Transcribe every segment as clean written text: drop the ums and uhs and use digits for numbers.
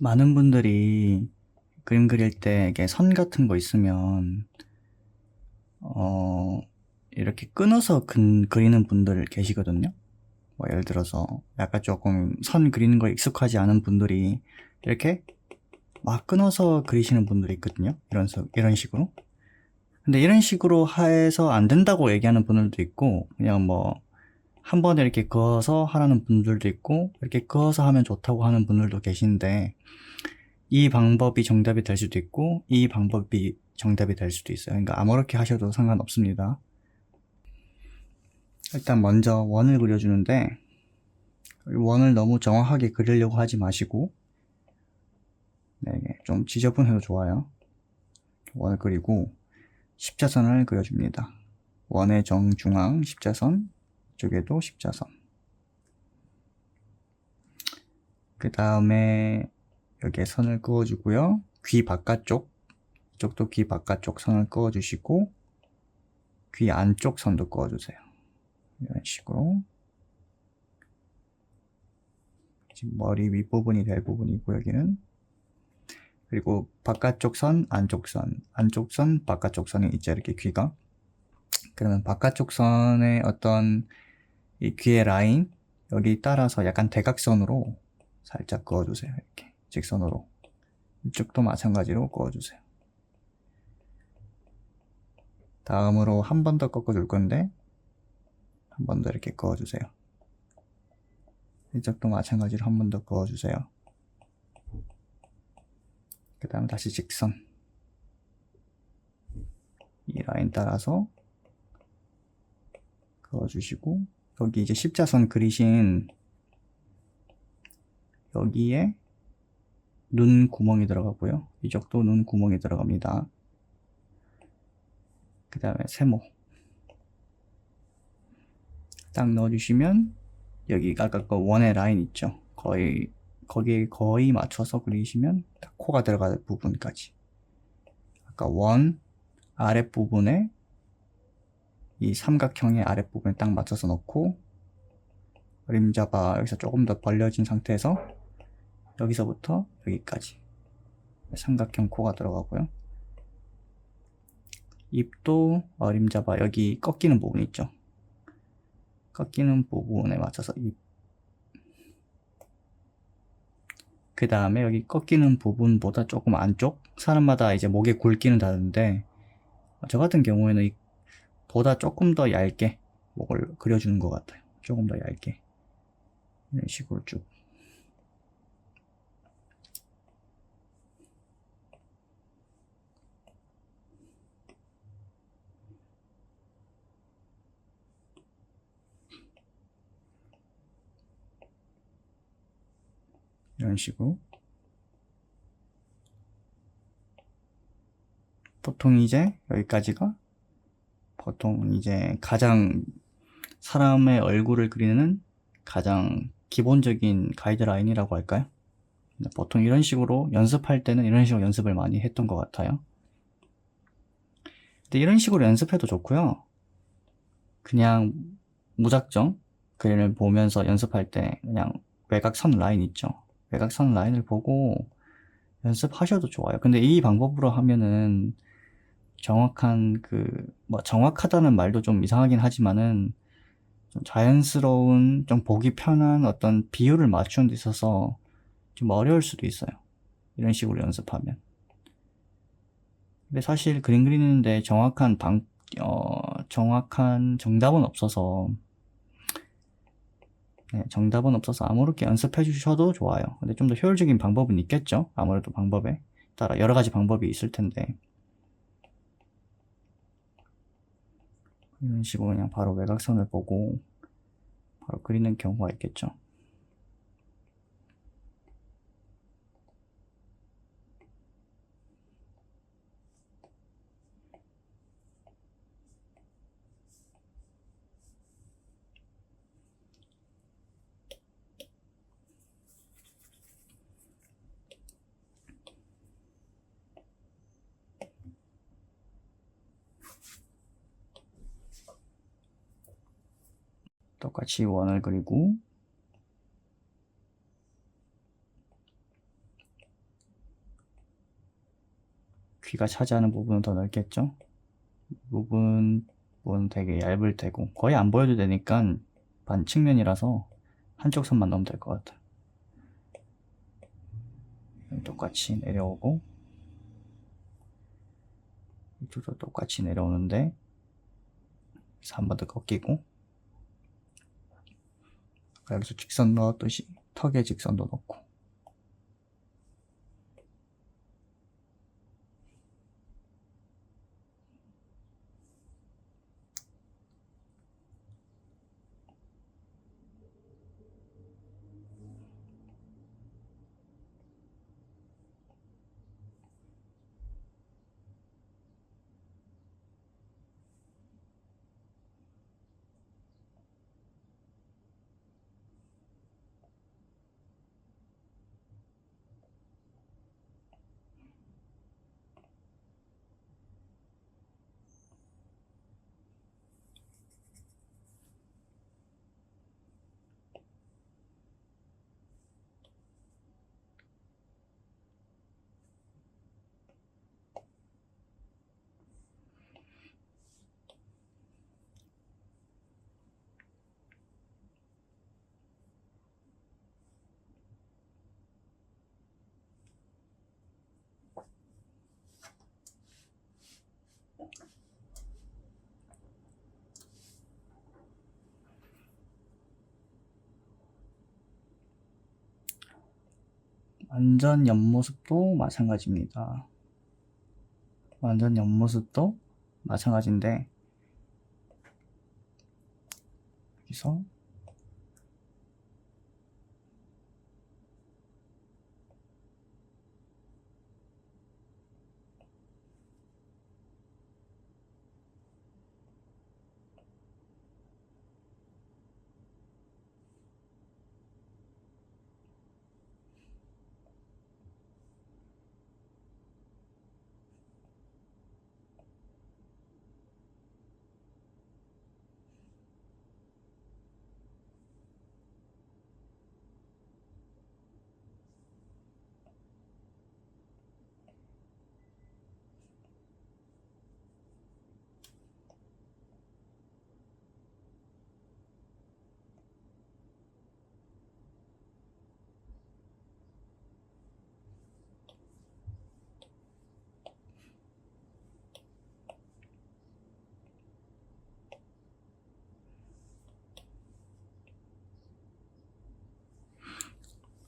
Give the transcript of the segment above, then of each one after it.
많은 분들이 그림 그릴 때 이게 선 같은 거 있으면 어 이렇게 끊어서 그리는 분들 계시거든요. 뭐 예를 들어서 약간 조금 선 그리는 거 익숙하지 않은 분들이 이렇게 막 끊어서 그리시는 분들이 있거든요. 이런 식으로. 근데 이런 식으로 해서 안 된다고 얘기하는 분들도 있고, 그냥 뭐 한 번에 이렇게 그어서 하라는 분들도 있고, 이렇게 그어서 하면 좋다고 하는 분들도 계신데, 이 방법이 정답이 될 수도 있고 이 방법이 정답이 될 수도 있어요. 그러니까 아무렇게 하셔도 상관없습니다. 일단 먼저 원을 그려주는데, 원을 너무 정확하게 그리려고 하지 마시고, 네, 좀 지저분해도 좋아요. 원을 그리고 십자선을 그려줍니다. 원의 정중앙 십자선, 이쪽에도 십자선. 그 다음에 여기에 선을 그어주고요. 귀 바깥쪽, 이쪽도 귀 바깥쪽 선을 그어주시고, 귀 안쪽 선도 그어주세요. 이런 식으로. 지금 머리 윗부분이 될 부분이고, 여기는. 그리고 바깥쪽 선, 안쪽 선, 안쪽 선, 바깥쪽 선이 있죠. 이렇게 귀가. 그러면 바깥쪽 선의 어떤 이 귀의 라인, 여기 따라서 약간 대각선으로 살짝 그어주세요. 이렇게 직선으로. 이쪽도 마찬가지로 그어주세요. 다음으로 한 번 더 꺾어줄 건데, 한 번 더 이렇게 그어주세요. 이쪽도 마찬가지로 한 번 더 그어주세요. 그 다음 다시 직선. 이 라인 따라서 그어주시고, 여기 이제 십자선 그리신 여기에 눈 구멍이 들어가고요. 이쪽도 눈 구멍이 들어갑니다. 그 다음에 세모 딱 넣어주시면, 여기 아까 그 원의 라인 있죠. 거기에 거의 맞춰서 그리시면 딱 코가 들어갈 부분까지. 아까 원 아랫부분에 이 삼각형의 아랫부분에 딱 맞춰서 넣고, 그림자바 여기서 조금 더 벌려진 상태에서 여기서부터 여기까지 삼각형 코가 들어가고요. 입도 어림잡아 여기 꺾이는 부분 있죠. 꺾이는 부분에 맞춰서 입. 그 다음에 여기 꺾이는 부분보다 조금 안쪽, 사람마다 이제 목의 굵기는 다른데, 저 같은 경우에는 보다 조금 더 얇게 목을 그려주는 것 같아요. 조금 더 얇게. 이런 식으로 쭉. 이런 식으로. 보통 이제 여기까지가 보통 이제 가장 사람의 얼굴을 그리는 가장 기본적인 가이드라인이라고 할까요? 보통 이런 식으로 연습할 때는 이런 식으로 연습을 많이 했던 것 같아요. 근데 이런 식으로 연습해도 좋고요. 그냥 무작정 그림을 보면서 연습할 때 그냥 외곽선 라인 있죠. 외곽선 라인을 보고 연습하셔도 좋아요. 근데 이 방법으로 하면은 정확한 뭐 정확하다는 말도 좀 이상하긴 하지만은 좀 자연스러운, 좀 보기 편한 어떤 비율을 맞추는 데 있어서 좀 어려울 수도 있어요. 이런 식으로 연습하면. 근데 사실 그림 그리는데 정확한 정답은 없어서, 네, 정답은 없어서 아무렇게 연습해 주셔도 좋아요. 근데 좀 더 효율적인 방법은 있겠죠? 아무래도 방법에 따라 여러 가지 방법이 있을 텐데. 이런 식으로 그냥 바로 외곽선을 보고 바로 그리는 경우가 있겠죠. 똑같이 원을 그리고, 귀가 차지하는 부분은 더 넓겠죠? 이 부분은 되게 얇을 테고 거의 안 보여도 되니까 반 측면이라서 한쪽 선만 넣으면 될 것 같아. 똑같이 내려오고 이쪽도 똑같이 내려오는데 그래서 한 번 더 꺾이고 여기서 직선 넣었듯이 턱에 직선도 넣고 완전 옆모습도 마찬가지입니다. 완전 옆모습도 마찬가지인데 여기서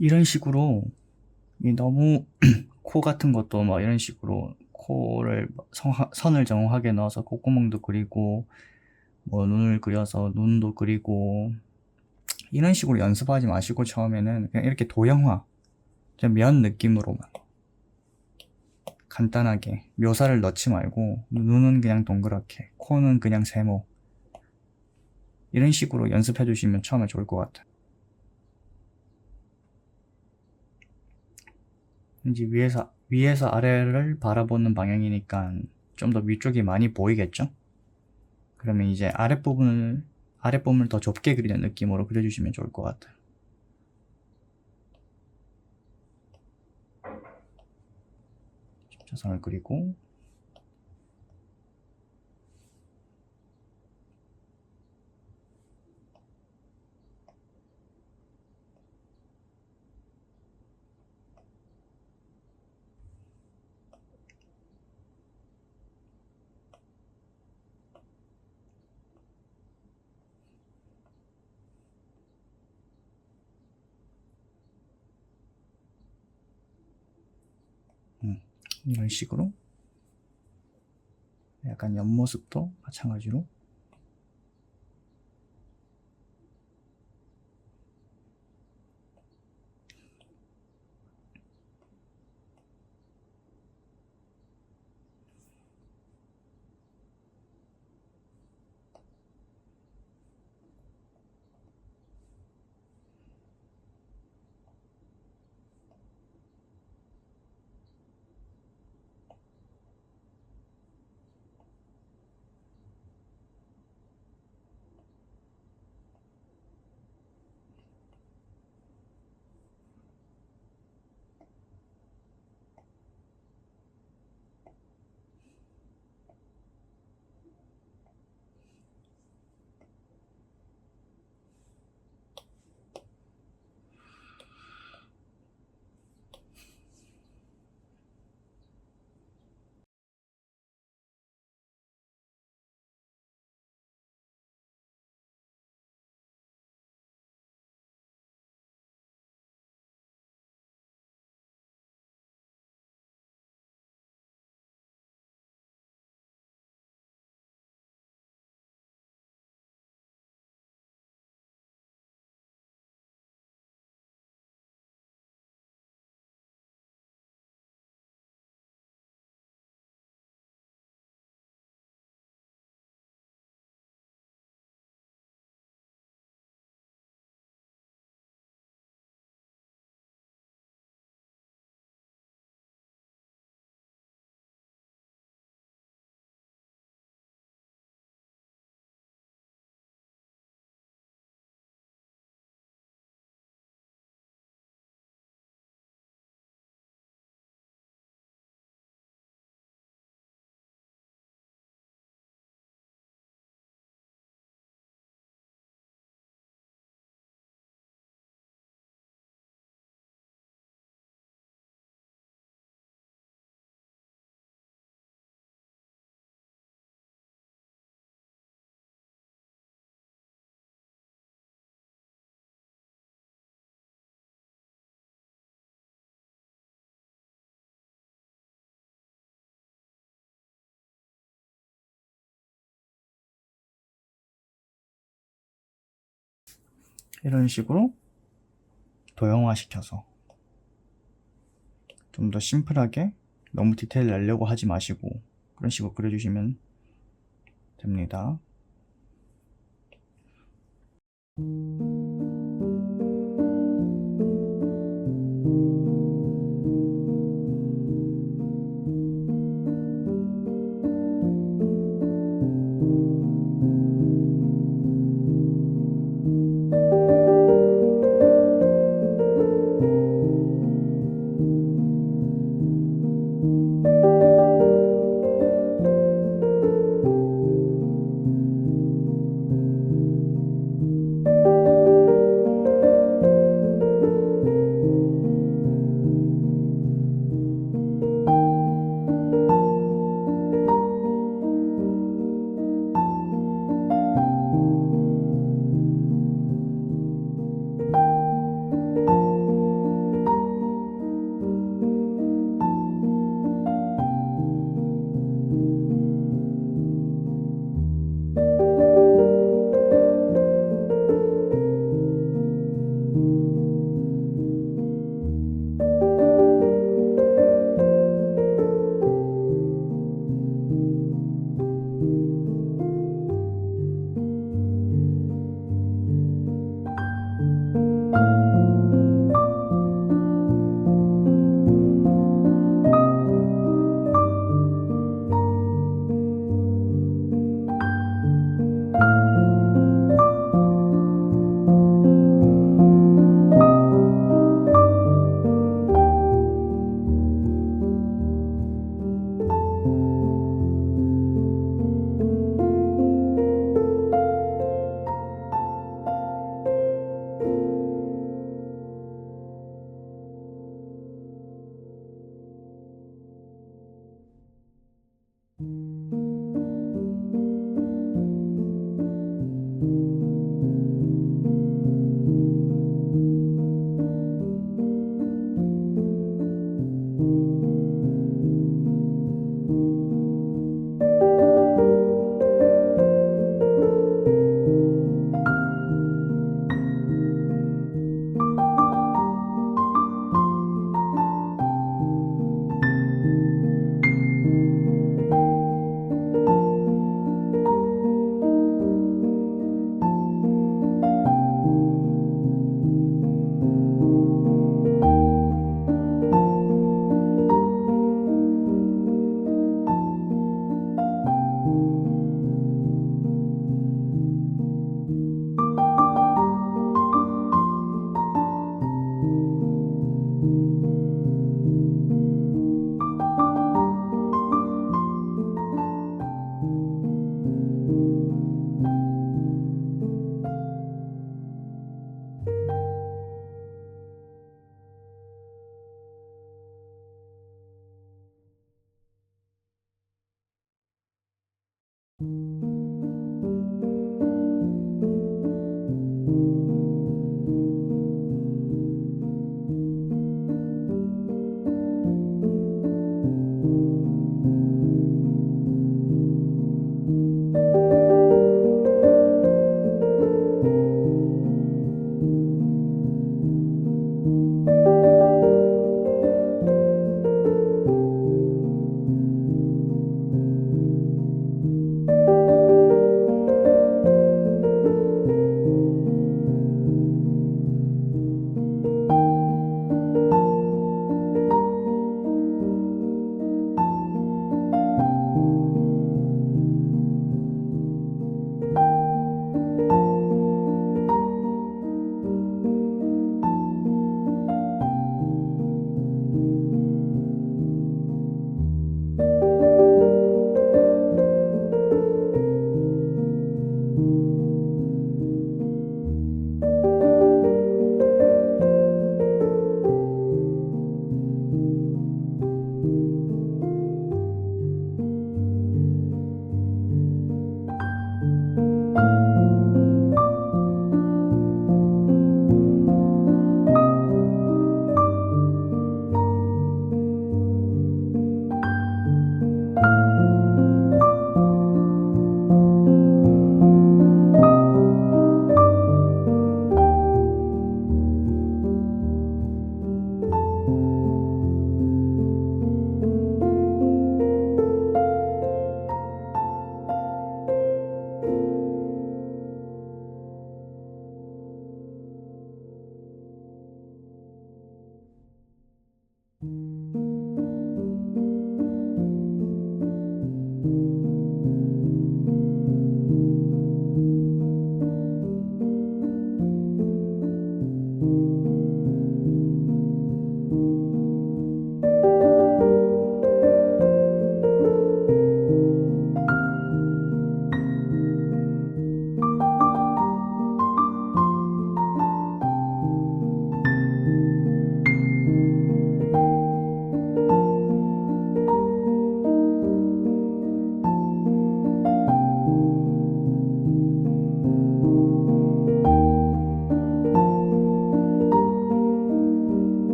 이런 식으로 너무 코 같은 것도 막 이런 식으로 코를 선을 정확하게 넣어서 콧구멍도 그리고 뭐 눈을 그려서 눈도 그리고 이런 식으로 연습하지 마시고 처음에는 그냥 이렇게 도형화 그냥 면 느낌으로만 간단하게 묘사를 넣지 말고 눈은 그냥 동그랗게 코는 그냥 세모 이런 식으로 연습해 주시면 처음에 좋을 것 같아요. 이제 위에서 아래를 바라보는 방향이니까 좀 더 위쪽이 많이 보이겠죠? 그러면 이제 아랫부분을 더 좁게 그리는 느낌으로 그려주시면 좋을 것 같아요. 십자선을 그리고 이런 식으로 약간 옆모습도 마찬가지로 이런 식으로 도형화시켜서 좀 더 심플하게 너무 디테일 내려고 하지 마시고 그런 식으로 그려주시면 됩니다.